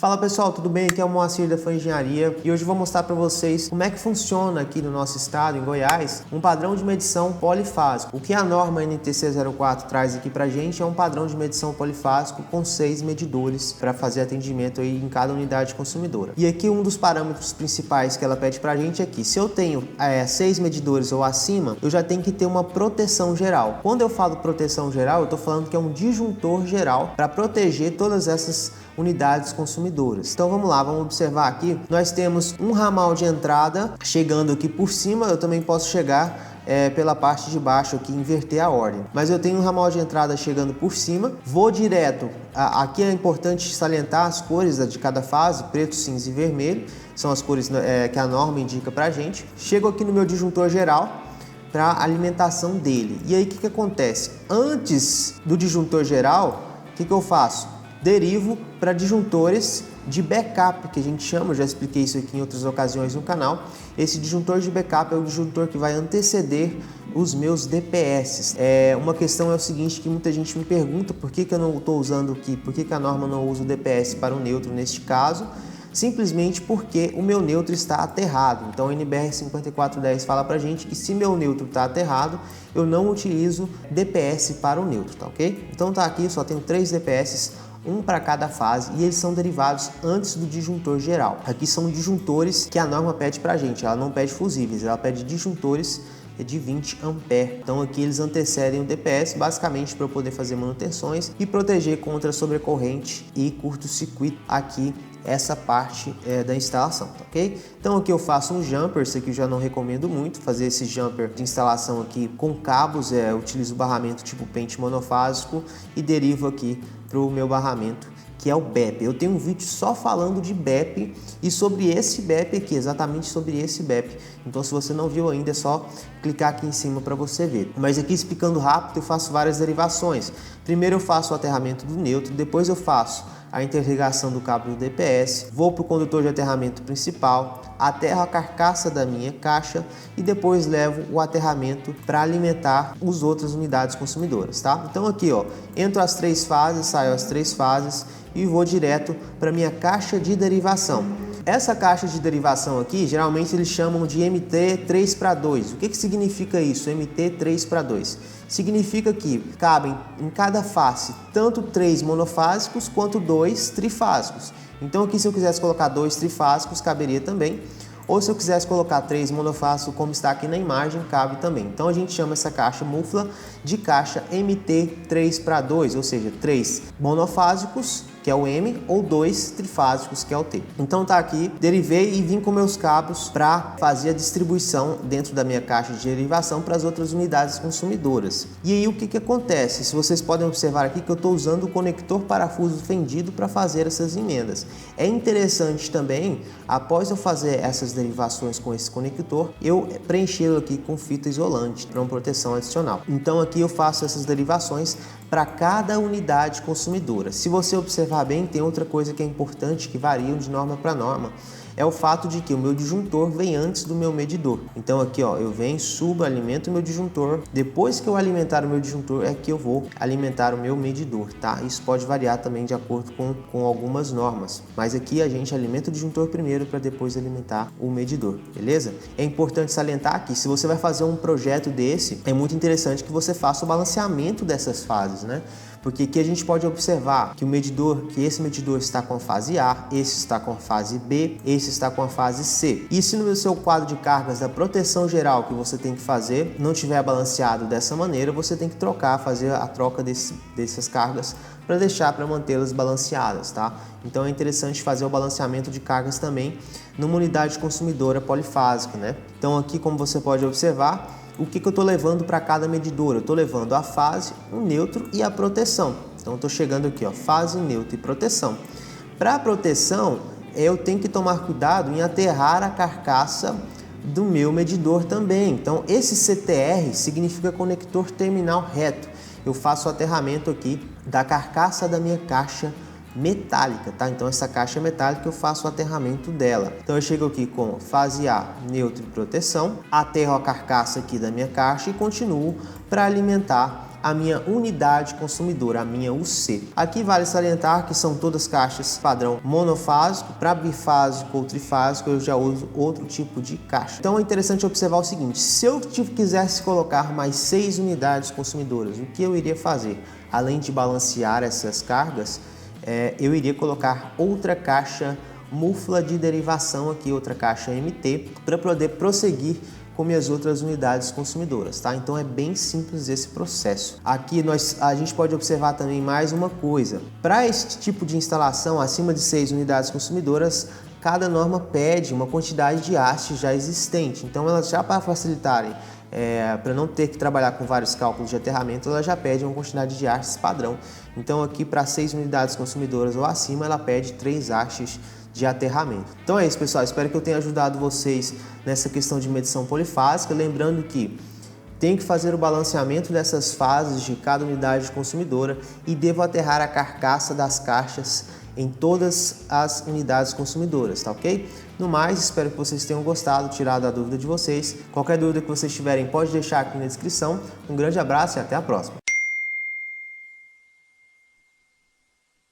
Fala pessoal, tudo bem? Aqui é o Moacir da Fan Engenharia e hoje eu vou mostrar para vocês como é que funciona aqui no nosso estado, em Goiás, um padrão de medição polifásico. O que a norma NTC 04 traz aqui pra gente é um padrão de medição polifásico com 6 medidores para fazer atendimento aí em cada unidade consumidora. E aqui um dos parâmetros principais que ela pede pra gente é que se eu tenho 6 medidores ou acima, eu já tenho que ter uma proteção geral. Quando eu falo proteção geral, eu tô falando que é um disjuntor geral para proteger todas essas unidades consumidoras. Então vamos lá, vamos observar aqui. Nós temos um ramal de entrada chegando aqui por cima, eu também posso chegar pela parte de baixo aqui, inverter a ordem. Mas eu tenho um ramal de entrada chegando por cima, vou direto. Aqui é importante salientar as cores de cada fase, preto, cinza e vermelho, são as cores que a norma indica pra gente. Chego aqui no meu disjuntor geral para alimentação dele. E aí o que acontece? Antes do disjuntor geral, o que eu faço? Derivo para disjuntores de backup, que a gente chama, eu já expliquei isso aqui em outras ocasiões no canal. Esse disjuntor de backup é o disjuntor que vai anteceder os meus DPS. Uma questão é o seguinte, que muita gente me pergunta por que eu não estou usando aqui, por que a norma não usa o DPS para o neutro neste caso? Simplesmente porque o meu neutro está aterrado. Então a NBR 5410 fala pra gente que se meu neutro está aterrado, eu não utilizo DPS para o neutro, tá ok? Então tá aqui, eu só tenho 3 DPS, um para cada fase, e eles são derivados antes do disjuntor geral. Aqui são disjuntores que a norma pede pra gente, ela não pede fusíveis, ela pede disjuntores de 20 ampere. Então aqui eles antecedem o DPS, basicamente para eu poder fazer manutenções e proteger contra sobrecorrente e curto-circuito aqui essa parte da instalação, tá ok? Então aqui eu faço um jumper, isso aqui eu já não recomendo muito, fazer esse jumper de instalação aqui com cabos, utilizo o barramento tipo pente monofásico e derivo aqui para o meu barramento, que é o BEP. Eu tenho um vídeo só falando de BEP e sobre esse BEP aqui, exatamente sobre esse BEP. Então se você não viu ainda, é só clicar aqui em cima para você ver. Mas aqui explicando rápido, eu faço várias derivações. Primeiro eu faço o aterramento do neutro, depois eu faço a interligação do cabo do DPS, vou para o condutor de aterramento principal, aterro a carcaça da minha caixa e depois levo o aterramento para alimentar as outras unidades consumidoras, tá? Então aqui, ó, entro as 3 fases, saio as 3 fases e vou direto para minha caixa de derivação. Essa caixa de derivação aqui, geralmente eles chamam de MT 3/2. O que significa isso, MT 3/2? Significa que cabem em cada face tanto 3 monofásicos quanto 2 trifásicos. Então aqui se eu quisesse colocar 2 trifásicos, caberia também. Ou se eu quisesse colocar 3 monofásicos, como está aqui na imagem, cabe também. Então a gente chama essa caixa mufla de caixa MT 3/2, ou seja, 3 monofásicos, que é o M, ou 2 trifásicos, que é o T. Então tá aqui, derivei e vim com meus cabos para fazer a distribuição dentro da minha caixa de derivação para as outras unidades consumidoras. E aí o que acontece? Se vocês podem observar aqui que eu estou usando o conector parafuso fendido para fazer essas emendas. É interessante também, após eu fazer essas derivações com esse conector, eu preenchê-lo aqui com fita isolante para uma proteção adicional. Então aqui eu faço essas derivações para cada unidade consumidora. Se você observar bem, tem outra coisa que é importante, que varia de norma para norma, é o fato de que o meu disjuntor vem antes do meu medidor. Então aqui, ó, eu venho, subo, alimento o meu disjuntor. Depois que eu alimentar o meu disjuntor é que eu vou alimentar o meu medidor, tá? Isso pode variar também de acordo com algumas normas. Mas aqui a gente alimenta o disjuntor primeiro para depois alimentar o medidor, beleza? É importante salientar que se você vai fazer um projeto desse, é muito interessante que você faça o balanceamento dessas fases, né? Porque aqui a gente pode observar que esse medidor está com a fase A, esse está com a fase B, esse está com a fase C. E se no seu quadro de cargas da proteção geral que você tem que fazer não tiver balanceado dessa maneira, você tem que fazer a troca dessas cargas para mantê-las balanceadas, tá? Então é interessante fazer o balanceamento de cargas também numa unidade consumidora polifásica, né? Então aqui, como você pode observar, o que eu estou levando para cada medidor? Eu estou levando a fase, o neutro e a proteção. Então estou chegando aqui, ó, fase, neutro e proteção. Para a proteção, eu tenho que tomar cuidado em aterrar a carcaça do meu medidor também. Então esse CTR significa conector terminal reto. Eu faço o aterramento aqui da carcaça da minha caixa metálica, tá? Então essa caixa metálica eu faço o aterramento dela. Então eu chego aqui com fase A, neutro e proteção, aterro a carcaça aqui da minha caixa e continuo para alimentar a minha unidade consumidora, a minha UC. Aqui vale salientar que são todas caixas padrão monofásico. Para bifásico ou trifásico eu já uso outro tipo de caixa. Então é interessante observar o seguinte: se eu quisesse colocar mais 6 unidades consumidoras, o que eu iria fazer? Além de balancear essas cargas, eu iria colocar outra caixa mufla de derivação aqui, outra caixa MT, para poder prosseguir com minhas outras unidades consumidoras, tá? Então é bem simples esse processo. Aqui a gente pode observar também mais uma coisa. Para este tipo de instalação, acima de 6 unidades consumidoras, cada norma pede uma quantidade de hastes já existente. Então elas já, para facilitarem, para não ter que trabalhar com vários cálculos de aterramento, ela já pede uma quantidade de hastes padrão. Então aqui para 6 unidades consumidoras ou acima, ela pede 3 hastes de aterramento. Então é isso, pessoal, espero que eu tenha ajudado vocês nessa questão de medição polifásica, lembrando que tem que fazer o balanceamento dessas fases de cada unidade consumidora e devo aterrar a carcaça das caixas em todas as unidades consumidoras, tá ok? No mais, espero que vocês tenham gostado, tirado a dúvida de vocês. Qualquer dúvida que vocês tiverem, pode deixar aqui na descrição. Um grande abraço e até a próxima!